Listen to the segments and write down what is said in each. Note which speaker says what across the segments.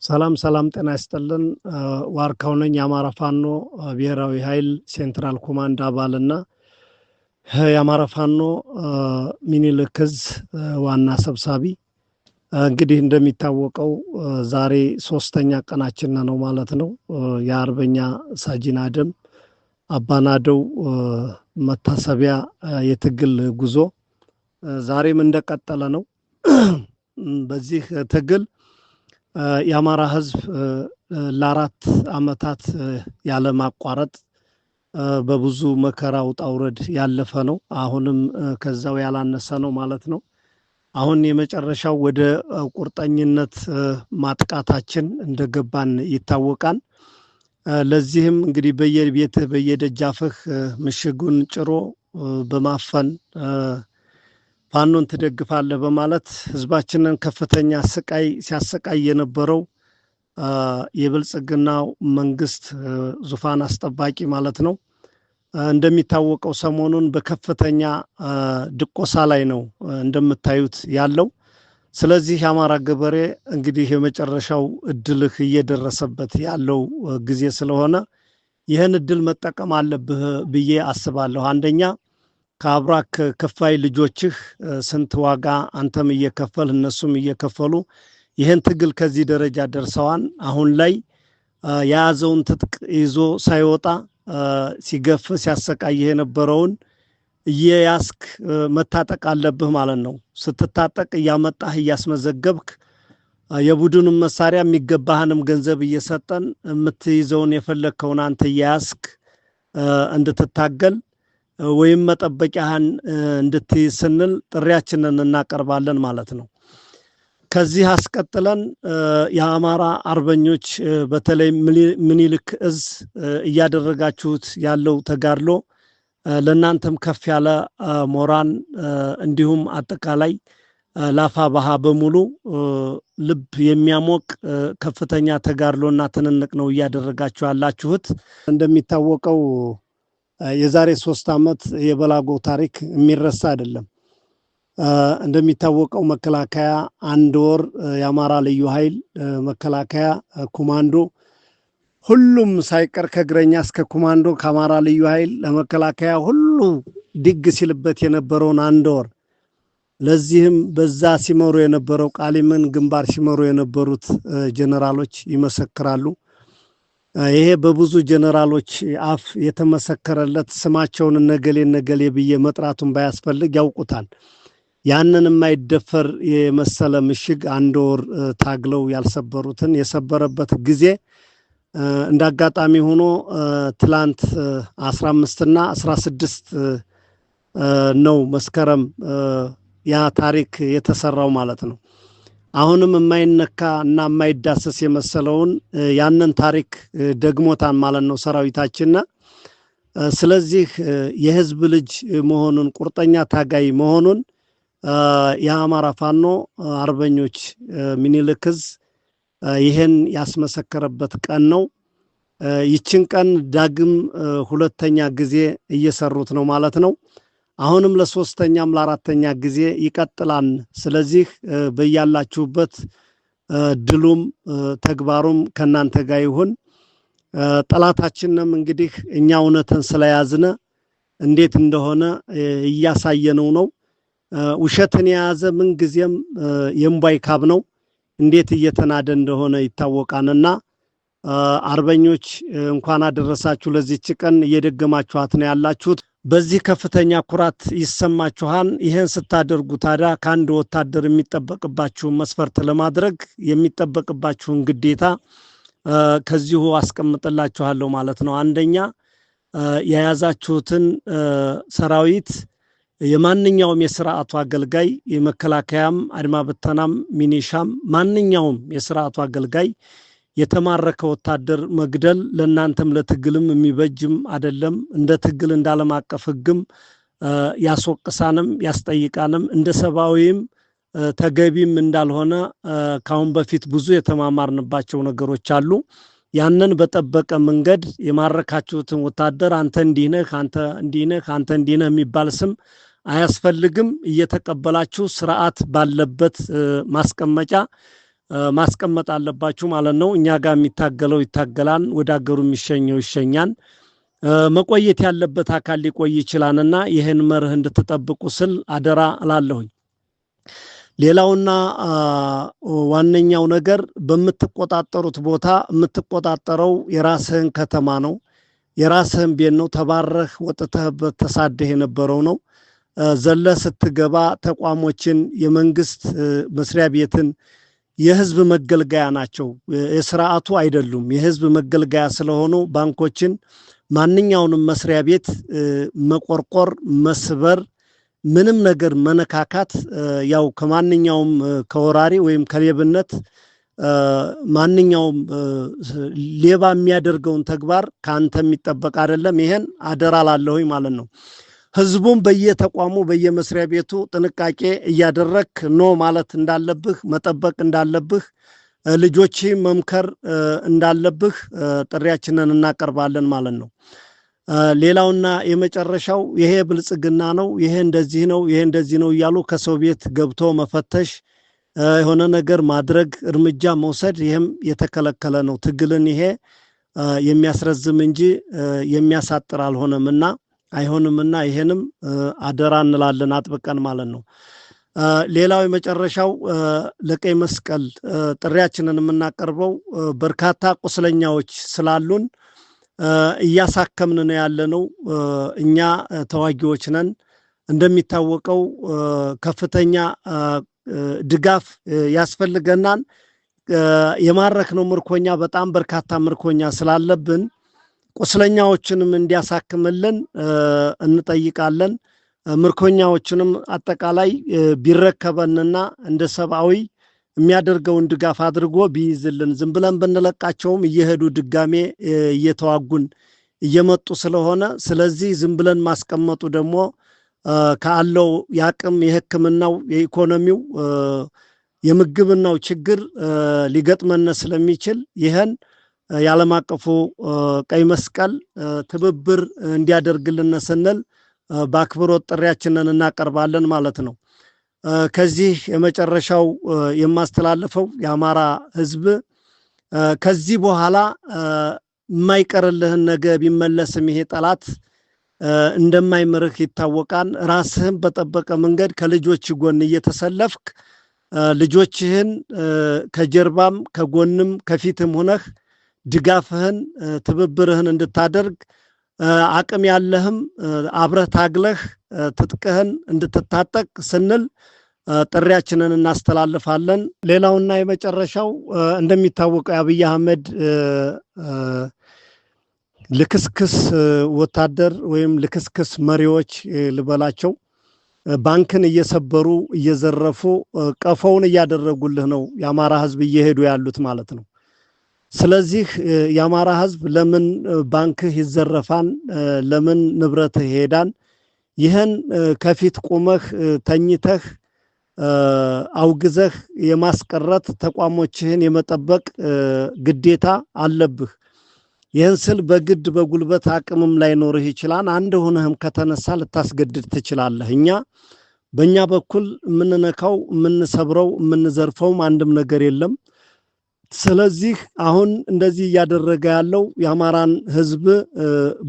Speaker 1: ሰላም ሰላም ጤና ይስጥልን። ዋርካው ነኝ የአማራ ፋኖ ብሔራዊ ኃይል ሴንትራል ኮማንድ አባልና የአማራ ፋኖ ሚኒልክ ዕዝ ዋና ሰብሳቢ። እንግዲህ እንደሚታወቀው ዛሬ ሶስተኛ ቀናችን ነው ማለት ነው። የአርበኛ ሳጂን አደም አባናደው መታሰቢያ የትግል ጉዞ ዛሬም እንደቀጠለ ነው። በዚህ ትግል የአማራ ሕዝብ ለአራት ዓመታት ያለ ማቋረጥ በብዙ መከራ ውጣ ውረድ ያለፈ ነው። አሁንም ከዛው ያላነሰ ነው ማለት ነው። አሁን የመጨረሻው ወደ ቁርጠኝነት ማጥቃታችን እንደገባን ይታወቃል። ለዚህም እንግዲህ በየቤትህ በየደጃፍህ ምሽጉን ጭሮ በማፈን ፋኖን ትደግፋለህ በማለት ህዝባችንን ከፍተኛ ስቃይ ሲያሰቃይ የነበረው የብልጽግናው መንግስት ዙፋን አስጠባቂ ማለት ነው። እንደሚታወቀው ሰሞኑን በከፍተኛ ድቆሳ ላይ ነው እንደምታዩት ያለው። ስለዚህ የአማራ ገበሬ እንግዲህ የመጨረሻው እድልህ እየደረሰበት ያለው ጊዜ ስለሆነ ይህን እድል መጠቀም አለብህ ብዬ አስባለሁ። አንደኛ ከአብራክ ከፋይ ልጆችህ ስንት ዋጋ አንተም እየከፈል እነሱም እየከፈሉ ይህን ትግል ከዚህ ደረጃ ደርሰዋን። አሁን ላይ የያዘውን ትጥቅ ይዞ ሳይወጣ ሲገፍ ሲያሰቃይህ የነበረውን እየያዝክ መታጠቅ አለብህ ማለት ነው። ስትታጠቅ እያመጣህ እያስመዘገብክ የቡድኑን መሳሪያ የሚገባህንም ገንዘብ እየሰጠን የምትይዘውን የፈለግከውን አንተ እየያዝክ እንድትታገል ወይም መጠበቂያህን እንድትይዝ ስንል ጥሪያችንን እናቀርባለን ማለት ነው። ከዚህ አስቀጥለን የአማራ አርበኞች በተለይ ሚኒልክ ዕዝ እያደረጋችሁት ያለው ተጋድሎ ለእናንተም ከፍ ያለ ሞራን እንዲሁም አጠቃላይ ላፋባሃ በሙሉ ልብ የሚያሞቅ ከፍተኛ ተጋድሎና ትንንቅ ነው እያደረጋችሁ ያላችሁት። እንደሚታወቀው የዛሬ 3 ዓመት የበላጎ ታሪክ የሚረሳ አይደለም። እንደሚታወቀው መከላከያ 1 ወር የአማራ ልዩ ኃይል መከላከያ ኮማንዶ ሁሉም ሳይቀር ከእግረኛ እስከ ኮማንዶ ከአማራ ልዩ ኃይል ለመከላከያ ሁሉ ድግ ሲልበት የነበረውን 1 ወር ለዚህም በዛ ሲመሩ የነበረው ቃሊምን ግንባር ሲመሩ የነበሩት ጀነራሎች ይመሰክራሉ። ይሄ በብዙ ጀነራሎች አፍ የተመሰከረለት ስማቸውን ነገሌ ብዬ መጥራቱን ባያስፈልግ ያውቁታል። ያንን የማይደፈር የመሰለ ምሽግ 1 ወር ታግለው ያልሰበሩትን የሰበረበት ጊዜ እንዳጋጣሚ ሆኖ ትላንት 15 እና 16 ነው መስከረም ያ ታሪክ የተሰራው ማለት ነው። አሁንም የማይነካ እና የማይዳሰስ የመሰለውን ያንን ታሪክ ደግሞታን ማለት ነው ሰራዊታችን። ስለዚህ የህዝብ ልጅ መሆኑን ቁርጠኛ ታጋይ መሆኑን የአማራ ፋኖ አርበኞች ሚኒልክ ዕዝ ይህን ያስመሰከረበት ቀን ነው። ይችን ቀን ዳግም ሁለተኛ ጊዜ እየሰሩት ነው ማለት ነው። አሁንም ለ3ኛም ለ4ኛ ጊዜ ይቀጥላል። ስለዚህ በያላችሁበት ድሉም ተግባሩም ከናንተ ጋር ይሁን። ጠላታችንም እንግዲህ እኛ እውነትን ስለያዝነ እንዴት እንደሆነ እያሳየነው ነው። ውሸትን የያዘ ምን ጊዜም የምባይ ካብ ነው። እንዴት እየተናደ እንደሆነ ይታወቃልና አርበኞች እንኳን አደረሳችሁ ለዚህች ቀን። እየደገማችኋት ነው ያላችሁት። በዚህ ከፍተኛ ኩራት ይሰማችኋል። ይህን ስታደርጉ ታዲያ ከአንድ ወታደር የሚጠበቅባችሁን መስፈርት ለማድረግ የሚጠበቅባችሁን ግዴታ ከዚሁ አስቀምጥላችኋለሁ ማለት ነው። አንደኛ የያዛችሁትን ሰራዊት የማንኛውም የስርዓቱ አገልጋይ የመከላከያም አድማ በተናም ሚኒሻም ማንኛውም የስርዓቱ አገልጋይ የተማረከ ወታደር መግደል ለእናንተም ለትግልም የሚበጅም አይደለም። እንደ ትግል እንዳለም አቀፍ ሕግም ያስወቅሳንም ያስጠይቃንም እንደ ሰብአዊም ተገቢም እንዳልሆነ ካሁን በፊት ብዙ የተማማርንባቸው ነገሮች አሉ። ያንን በጠበቀ መንገድ የማረካችሁትን ወታደር አንተ እንዲህ ነህ አንተ እንዲህ ነህ አንተ እንዲህ ነህ የሚባል ስም አያስፈልግም። እየተቀበላችሁ ስርዓት ባለበት ማስቀመጫ ማስቀመጥ አለባችሁ ማለት ነው። እኛ ጋር የሚታገለው ይታገላል፣ ወደ ሀገሩ የሚሸኘው ይሸኛል። መቆየት ያለበት አካል ሊቆይ ይችላልና ይህን መርህ እንድትጠብቁ ስል አደራ እላለሁኝ። ሌላውና ዋነኛው ነገር በምትቆጣጠሩት ቦታ የምትቆጣጠረው የራስህን ከተማ ነው፣ የራስህን ቤት ነው። ተባረህ ወጥተህበት ተሳደህ የነበረው ነው። ዘለ ስትገባ ተቋሞችን፣ የመንግስት መስሪያ ቤትን የህዝብ መገልገያ ናቸው፣ የስርዓቱ አይደሉም። የህዝብ መገልገያ ስለሆኑ ባንኮችን፣ ማንኛውንም መስሪያ ቤት መቆርቆር፣ መስበር፣ ምንም ነገር መነካካት ያው ከማንኛውም ከወራሪ ወይም ከሌብነት ማንኛውም ሌባ የሚያደርገውን ተግባር ካንተ የሚጠበቅ አይደለም። ይሄን አደራ ላለሁኝ ማለት ነው። ህዝቡም በየተቋሙ በየመስሪያ ቤቱ ጥንቃቄ እያደረክ ኖ ማለት እንዳለብህ መጠበቅ እንዳለብህ ልጆች መምከር እንዳለብህ ጥሪያችንን እናቀርባለን ማለት ነው። ሌላውና የመጨረሻው ይሄ ብልጽግና ነው፣ ይሄ እንደዚህ ነው፣ ይሄ እንደዚህ ነው እያሉ ከሰው ቤት ገብቶ መፈተሽ የሆነ ነገር ማድረግ እርምጃ መውሰድ ይሄም የተከለከለ ነው። ትግልን ይሄ የሚያስረዝም እንጂ የሚያሳጥር አልሆነምና አይሆንምና ይሄንም አደራ እንላለን አጥብቀን ማለት ነው። ሌላው የመጨረሻው ለቀይ መስቀል ጥሪያችንን የምናቀርበው በርካታ ቁስለኛዎች ስላሉን እያሳከምን ነው ያለነው። እኛ ተዋጊዎች ነን። እንደሚታወቀው ከፍተኛ ድጋፍ ያስፈልገናል። የማረክነው ምርኮኛ በጣም በርካታ ምርኮኛ ስላለብን ቁስለኛዎችንም እንዲያሳክምልን እንጠይቃለን። ምርኮኛዎችንም አጠቃላይ ቢረከበንና እንደ ሰብአዊ የሚያደርገውን ድጋፍ አድርጎ ቢይዝልን። ዝም ብለን ብንለቃቸውም እየሄዱ ድጋሜ እየተዋጉን እየመጡ ስለሆነ ስለዚህ ዝም ብለን ማስቀመጡ ደግሞ ካለው ያቅም የሕክምናው የኢኮኖሚው የምግብናው ችግር ሊገጥመን ስለሚችል ይሄን የዓለም አቀፉ ቀይ መስቀል ትብብር እንዲያደርግልን ስንል በአክብሮት ጥሪያችንን እናቀርባለን ማለት ነው። ከዚህ የመጨረሻው የማስተላልፈው የአማራ ህዝብ ከዚህ በኋላ የማይቀርልህን ነገ ቢመለስም ይሄ ጠላት እንደማይምርህ ይታወቃል። ራስህን በጠበቀ መንገድ ከልጆች ጎን እየተሰለፍክ ልጆችህን ከጀርባም ከጎንም ከፊትም ሆነህ ድጋፍህን ትብብርህን እንድታደርግ አቅም ያለህም አብረህ ታግለህ ትጥቅህን እንድትታጠቅ ስንል ጥሪያችንን እናስተላልፋለን። ሌላውና የመጨረሻው እንደሚታወቀው የአብይ አህመድ ልክስክስ ወታደር ወይም ልክስክስ መሪዎች ልበላቸው ባንክን እየሰበሩ እየዘረፉ ቀፈውን እያደረጉልህ ነው የአማራ ህዝብ እየሄዱ ያሉት ማለት ነው። ስለዚህ የአማራ ህዝብ ለምን ባንክህ ይዘረፋን? ለምን ንብረትህ ይሄዳን? ይህን ከፊት ቆመህ ተኝተህ አውግዘህ የማስቀረት ተቋሞችህን የመጠበቅ ግዴታ አለብህ። ይህን ስል በግድ በጉልበት አቅምም ላይኖርህ ይችላል። አንድ ሆነህም ከተነሳ ልታስገድድ ትችላለህ። እኛ በእኛ በኩል የምንነካው የምንሰብረው የምንዘርፈውም አንድም ነገር የለም። ስለዚህ አሁን እንደዚህ እያደረገ ያለው የአማራን ህዝብ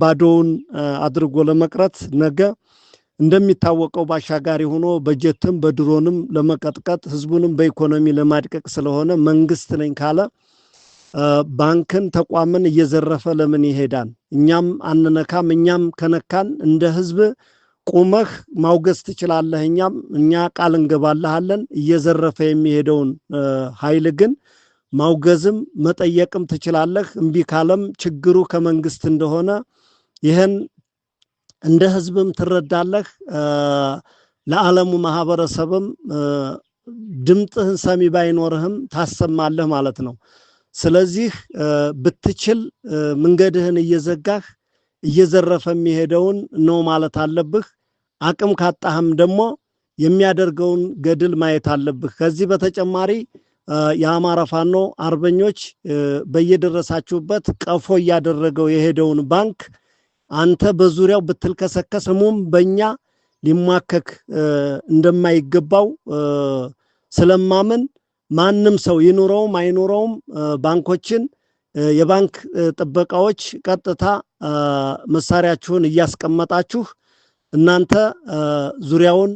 Speaker 1: ባዶውን አድርጎ ለመቅረት ነገ እንደሚታወቀው ባሻጋሪ ሆኖ በጀትም በድሮንም ለመቀጥቀጥ ህዝቡንም በኢኮኖሚ ለማድቀቅ ስለሆነ መንግስት ነኝ ካለ ባንክን ተቋምን እየዘረፈ ለምን ይሄዳል? እኛም አንነካም። እኛም ከነካን እንደ ህዝብ ቁመህ ማውገዝ ትችላለህ። እኛ ቃል እንገባልሃለን። እየዘረፈ የሚሄደውን ኃይል ግን ማውገዝም መጠየቅም ትችላለህ። እምቢ ካለም ችግሩ ከመንግስት እንደሆነ ይህን እንደ ህዝብም ትረዳለህ። ለዓለሙ ማህበረሰብም ድምጥህን ሰሚ ባይኖርህም ታሰማለህ ማለት ነው። ስለዚህ ብትችል መንገድህን እየዘጋህ እየዘረፈ የሚሄደውን ነው ማለት አለብህ። አቅም ካጣህም ደግሞ የሚያደርገውን ገድል ማየት አለብህ። ከዚህ በተጨማሪ የአማራ ፋኖ አርበኞች በየደረሳችሁበት ቀፎ እያደረገው የሄደውን ባንክ አንተ በዙሪያው ብትልከሰከስ ስሙም በእኛ ሊማከክ እንደማይገባው ስለማምን ማንም ሰው ይኑረውም አይኑረውም ባንኮችን የባንክ ጥበቃዎች ቀጥታ መሳሪያችሁን እያስቀመጣችሁ እናንተ ዙሪያውን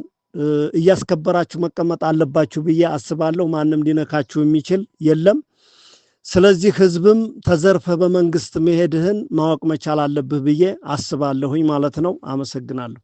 Speaker 1: እያስከበራችሁ መቀመጥ አለባችሁ ብዬ አስባለሁ። ማንም ሊነካችሁ የሚችል የለም። ስለዚህ ህዝብም ተዘርፈ በመንግስት መሄድህን ማወቅ መቻል አለብህ ብዬ አስባለሁኝ ማለት ነው። አመሰግናለሁ።